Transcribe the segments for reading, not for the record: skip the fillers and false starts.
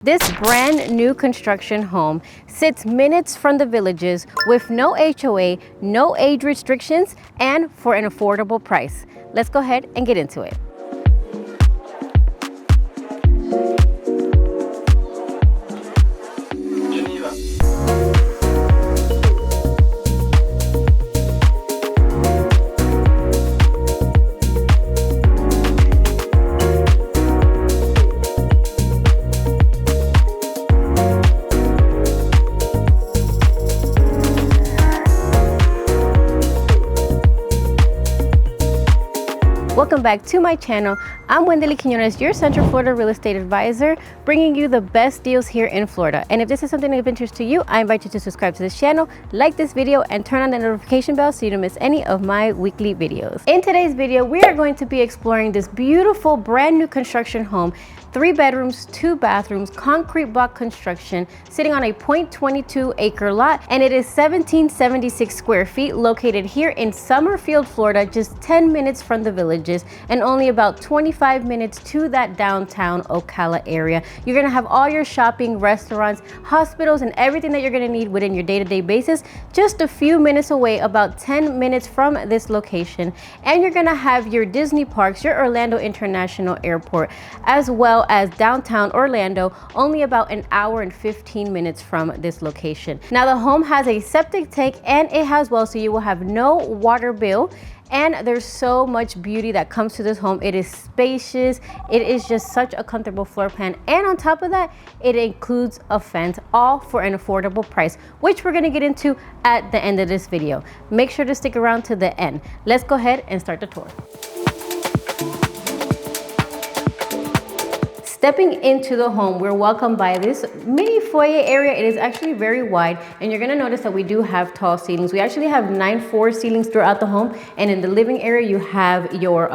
This brand new construction home sits minutes from the villages with no HOA, no age restrictions, and for an affordable price. Let's go ahead and get into it. Welcome back to my channel. I'm Wendoly, your Central Florida real estate advisor, bringing you the best deals here in Florida. And if this is something of interest to you, I invite you to subscribe to this channel, like this video, and turn on the notification bell so you don't miss any of my weekly videos. In today's video, we are going to be exploring this beautiful brand new construction home, 3 bedrooms, 2 bathrooms, concrete block construction, sitting on a 0.22 acre lot, and it is 1776 square feet, located here in Summerfield, Florida, just 10 minutes from the villages and only about 25 minutes to that downtown Ocala area. You're gonna have all your shopping, restaurants, hospitals, and everything that you're gonna need within your day-to-day basis, just a few minutes away, about 10 minutes from this location. And you're gonna have your Disney parks, your Orlando International Airport, as well as downtown Orlando, only about an hour and 15 minutes from this location. Now the home has a septic tank and it has well, so you will have no water bill. And there's so much beauty that comes to this home. It is spacious. It is just such a comfortable floor plan. And on top of that, it includes a fence, all for an affordable price, which we're gonna get into at the end of this video. Make sure to stick around to the end. Let's go ahead and start the tour. Stepping into the home, we're welcomed by this mini foyer area. It is actually very wide, and you're gonna notice that we do have tall ceilings. We actually have 9-4 ceilings throughout the home, and in the living area, you have your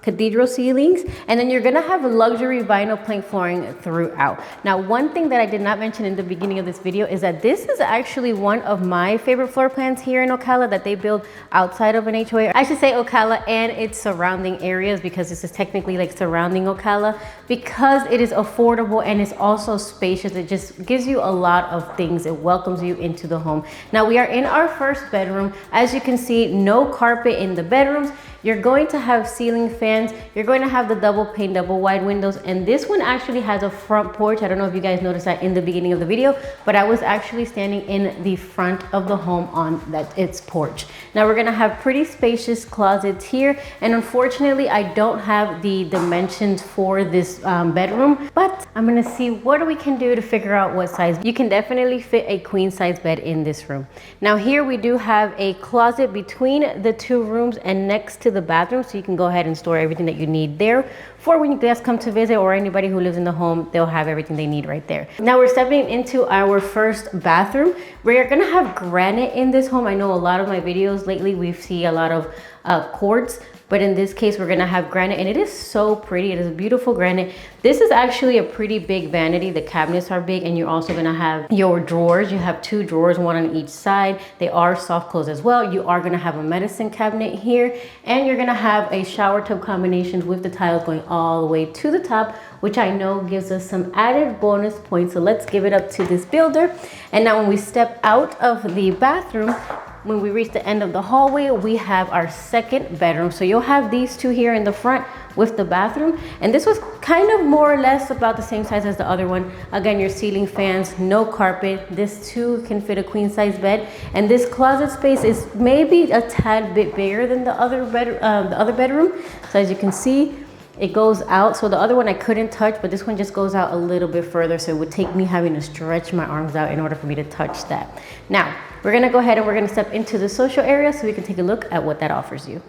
cathedral ceilings, and then you're gonna have a luxury vinyl plank flooring throughout. Now, one thing that I did not mention in the beginning of this video is that this is actually one of my favorite floor plans here in Ocala that they build outside of an HOA. I should say Ocala and its surrounding areas, because this is technically like surrounding Ocala, because it is affordable and it's also spacious. It just gives you a lot of things. It welcomes you into the home. Now we are in our first bedroom. As you can see, no carpet in the bedrooms. You're going to have ceiling fans. You're going to have the double pane, double wide windows. And this one actually has a front porch. I don't know if you guys noticed that in the beginning of the video, but I was actually standing in the front of the home on its porch. Now we're gonna have pretty spacious closets here. And unfortunately, I don't have the dimensions for this bedroom, but I'm gonna see what we can do to figure out what size. You can definitely fit a queen size bed in this room. Now here we do have a closet between the 2 rooms and next to the bathroom, so you can go ahead and store everything that you need there for when you guys come to visit, or anybody who lives in the home, they'll have everything they need right there. Now we're stepping into our first bathroom. We're gonna have granite in this home. I know a lot of my videos lately, we see a lot of quartz, but in this case, we're gonna have granite, and it is so pretty. It is beautiful granite. This is actually a pretty big vanity. The cabinets are big, and you're also gonna have your drawers. You have 2 drawers, one on each side. They are soft close as well. You are gonna have a medicine cabinet here, and you're gonna have a shower tub combinations with the tiles going all the way to the top, which I know gives us some added bonus points. So let's give it up to this builder. And now when we step out of the bathroom, when we reach the end of the hallway, we have our second bedroom. So you'll have these 2 here in the front with the bathroom. And this was kind of more or less about the same size as the other one. Again, your ceiling fans, no carpet. This too can fit a queen size bed. And this closet space is maybe a tad bit bigger than the other bedroom. So as you can see, it goes out. So the other one I couldn't touch, but this one just goes out a little bit further. So it would take me having to stretch my arms out in order for me to touch that. Now, we're gonna go ahead and we're gonna step into the social area so we can take a look at what that offers you.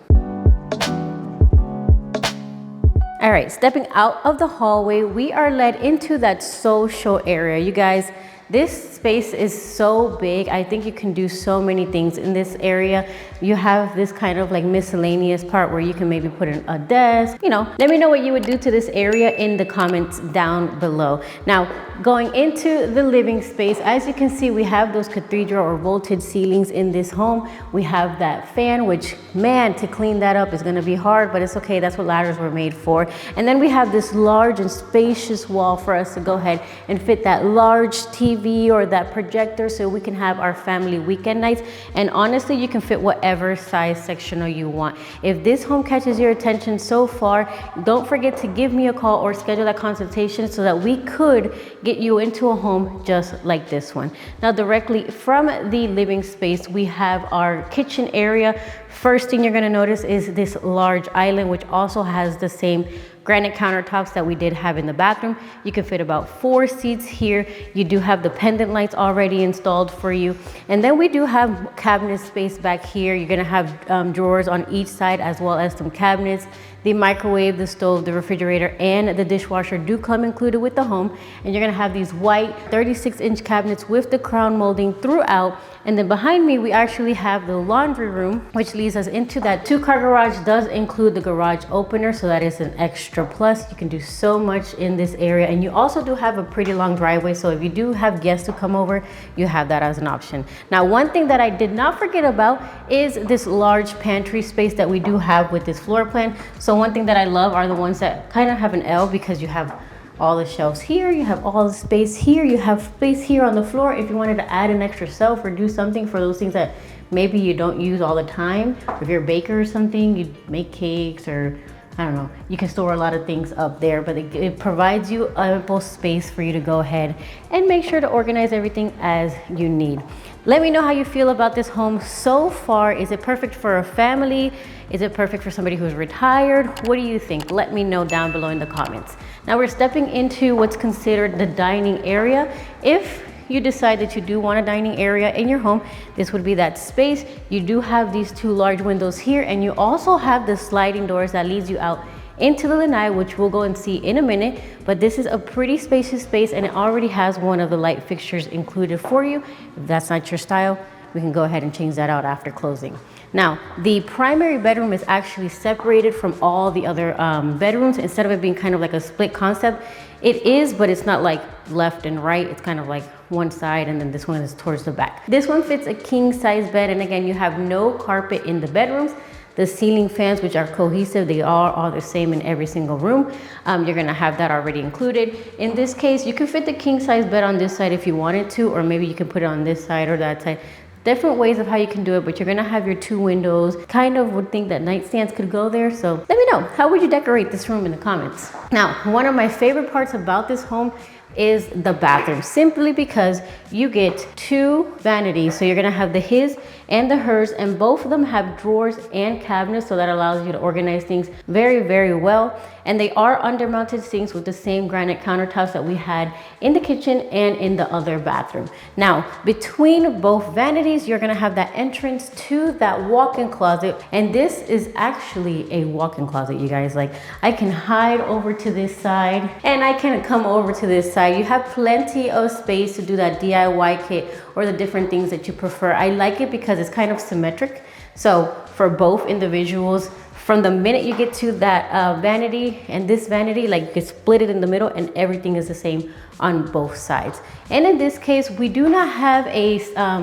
All right, stepping out of the hallway, we are led into that social area. You guys, This space is so big. I think you can do so many things in this area. You have this kind of like miscellaneous part where you can maybe put in a desk. You know, let me know what you would do to this area in the comments down below. Now, going into the living space, as you can see, we have those cathedral or vaulted ceilings in this home. We have that fan, which, man, to clean that up is gonna be hard, but it's okay. That's what ladders were made for. And then we have this large and spacious wall for us to go ahead and fit that large TV or that projector so we can have our family weekend nights. And honestly, you can fit whatever size sectional you want. If this home catches your attention so far, don't forget to give me a call or schedule that consultation so that we could get you into a home just like this one. Now, directly from the living space, we have our kitchen area. First thing you're gonna notice is this large island, which also has the same granite countertops that we did have in the bathroom. You can fit about 4 seats here. You do have the pendant lights already installed for you. And then we do have cabinet space back here. You're gonna have drawers on each side as well as some cabinets. The microwave, the stove, the refrigerator, and the dishwasher do come included with the home. And you're gonna have these white 36-inch cabinets with the crown molding throughout. And then behind me, we actually have the laundry room, which leads us into that 2-car garage. Does include the garage opener, so that is an extra plus. You can do so much in this area. And you also do have a pretty long driveway, so if you do have guests to come over, you have that as an option. Now, one thing that I did not forget about is this large pantry space that we do have with this floor plan. So one thing that I love are the ones that kind of have an L, because you have all the shelves here, you have all the space here, you have space here on the floor if you wanted to add an extra shelf or do something for those things that maybe you don't use all the time. If you're a baker or something, you make cakes, or I don't know, you can store a lot of things up there, but it provides you ample space for you to go ahead and make sure to organize everything as you need. Let me know how you feel about this home so far. Is it perfect for a family? Is it perfect for somebody who's retired? What do you think? Let me know down below in the comments. Now we're stepping into what's considered the dining area. If you decide that you do want a dining area in your home, this would be that space. You do have these 2 large windows here, and you also have the sliding doors that leads you out into the lanai, which we'll go and see in a minute. But this is a pretty spacious space, and it already has one of the light fixtures included for you. If that's not your style, we can go ahead and change that out after closing. Now, the primary bedroom is actually separated from all the other bedrooms. Instead of it being kind of like a split concept, it is, but it's not like left and right. It's kind of like one side, and then this one is towards the back. This one fits a king size bed, and again, you have no carpet in the bedrooms. The ceiling fans, which are cohesive, they are all the same in every single room. You're gonna have that already included. In this case, you can fit the king size bed on this side if you wanted to, or maybe you can put it on this side or that side. Different ways of how you can do it, but you're gonna have your 2 windows. Kind of would think that nightstands could go there. So let me know, how would you decorate this room in the comments? Now, one of my favorite parts about this home is the bathroom, simply because you get 2 vanities. So you're gonna have the his and the hers, and both of them have drawers and cabinets, so that allows you to organize things very, very well. And they are under-mounted sinks with the same granite countertops that we had in the kitchen and in the other bathroom. Now, between both vanities, you're gonna have that entrance to that walk-in closet. And this is actually a walk-in closet, you guys. Like, I can hide over to this side and I can come over to this side. You have plenty of space to do that DIY kit or the different things that you prefer. I like it because it's kind of symmetric. So for both individuals, from the minute you get to that vanity and this vanity, like you can split it in the middle and everything is the same on both sides. And in this case, we do not have a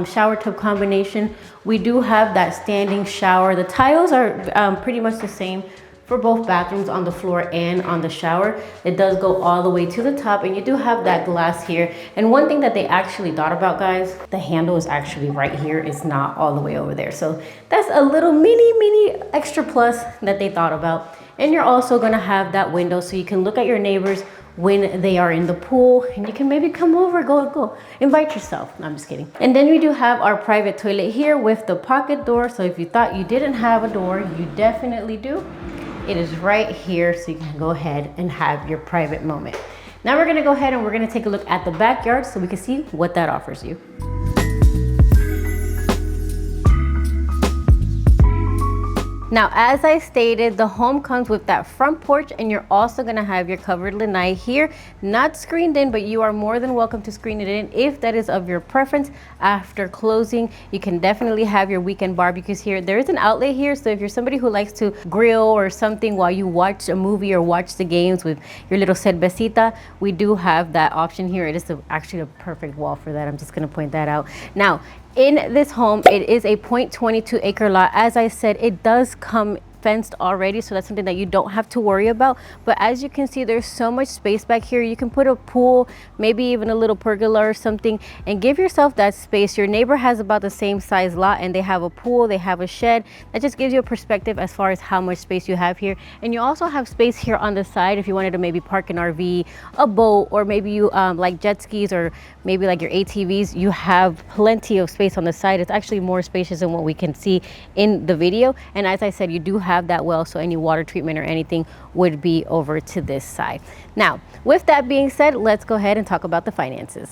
shower tub combination. We do have that standing shower. The tiles are pretty much the same for both bathrooms, on the floor and on the shower. It does go all the way to the top, and you do have that glass here. And one thing that they actually thought about, guys, the handle is actually right here. It's not all the way over there. So that's a little mini extra plus that they thought about. And you're also gonna have that window so you can look at your neighbors when they are in the pool, and you can maybe come over, go invite yourself. No, I'm just kidding. And then we do have our private toilet here with the pocket door. So if you thought you didn't have a door, you definitely do. It is right here, so you can go ahead and have your private moment. Now we're gonna go ahead and we're gonna take a look at the backyard so we can see what that offers you. Now, as I stated, the home comes with that front porch, and you're also gonna have your covered lanai here, not screened in, but you are more than welcome to screen it in if that is of your preference. After closing, you can definitely have your weekend barbecues here. There is an outlet here, so if you're somebody who likes to grill or something while you watch a movie or watch the games with your little cervecita, we do have that option here. It is actually a perfect wall for that. I'm just gonna point that out. Now, in this home, it is a 0.22 acre lot. As I said, it does come fenced already, so that's something that you don't have to worry about. But as you can see, there's so much space back here. You can put a pool, maybe even a little pergola or something, and give yourself that space. Your neighbor has about the same size lot, and they have a pool, they have a shed. That just gives you a perspective as far as how much space you have here. And you also have space here on the side if you wanted to maybe park an RV, a boat, or maybe you like jet skis, or maybe like your ATVs. You have plenty of space on the side. It's actually more spacious than what we can see in the video. And as I said, you do have that well, so any water treatment or anything would be over to this side. Now, with that being said, let's go ahead and talk about the finances.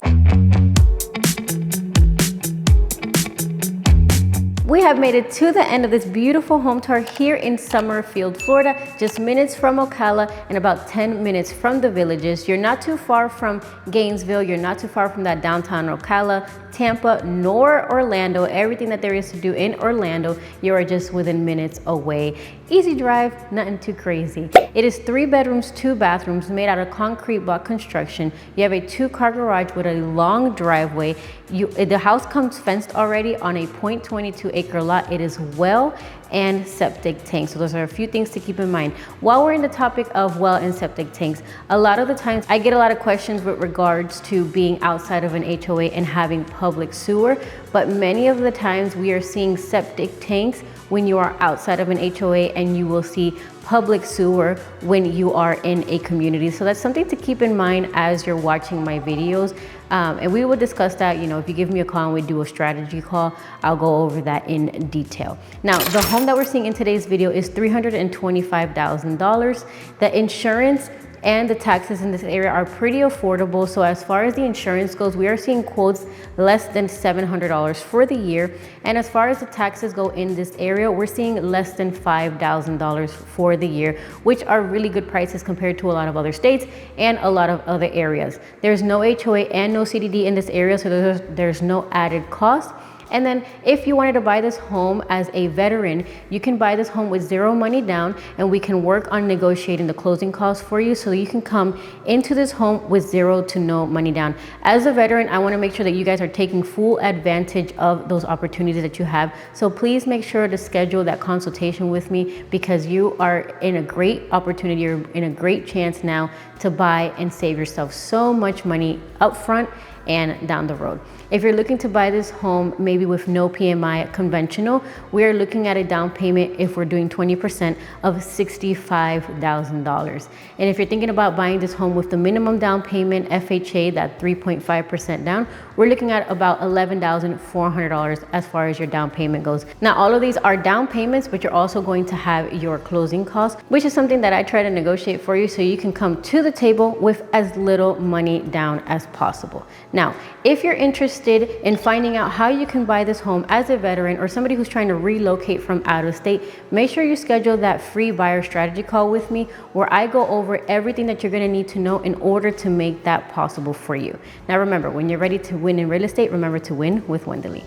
We have made it to the end of this beautiful home tour here in Summerfield, Florida, just minutes from Ocala and about 10 minutes from the Villages. You're not too far from Gainesville. You're not too far from that downtown Ocala, Tampa, nor Orlando. Everything that there is to do in Orlando, you are just within minutes away. Easy drive, nothing too crazy. It is 3 bedrooms, 2 bathrooms, made out of concrete block construction. You have a 2-car garage with a long driveway. The house comes fenced already on a 0.22 acre lot. It is well and septic tanks. So those are a few things to keep in mind. While we're in the topic of well and septic tanks, a lot of the times I get a lot of questions with regards to being outside of an HOA and having public sewer, but many of the times we are seeing septic tanks when you are outside of an HOA, and you will see public sewer when you are in a community. So that's something to keep in mind as you're watching my videos. And we will discuss that, you know, if you give me a call and we do a strategy call, I'll go over that in detail. Now, the home that we're seeing in today's video is $325,000. The insurance and the taxes in this area are pretty affordable. So as far as the insurance goes, we are seeing quotes less than $700 for the year. And as far as the taxes go in this area, we're seeing less than $5,000 for the year, which are really good prices compared to a lot of other states and a lot of other areas. There's no HOA and no CDD in this area, so there's no added cost. And then if you wanted to buy this home as a veteran, you can buy this home with 0 money down, and we can work on negotiating the closing costs for you so you can come into this home with 0 to no money down. As a veteran, I want to make sure that you guys are taking full advantage of those opportunities that you have. So please make sure to schedule that consultation with me, because you are in a great opportunity, or in a great chance now to buy and save yourself so much money up front and down the road. If you're looking to buy this home, maybe with no PMI conventional, we're looking at a down payment, if we're doing 20%, of $65,000. And if you're thinking about buying this home with the minimum down payment, FHA, that 3.5% down, we're looking at about $11,400 as far as your down payment goes. Now, all of these are down payments, but you're also going to have your closing costs, which is something that I try to negotiate for you so you can come to the table with as little money down as possible. Now, if you're interested in finding out how you can buy this home as a veteran or somebody who's trying to relocate from out of state, make sure you schedule that free buyer strategy call with me, where I go over everything that you're going to need to know in order to make that possible for you. Now remember, when you're ready to win in real estate, remember to win with Wendoly.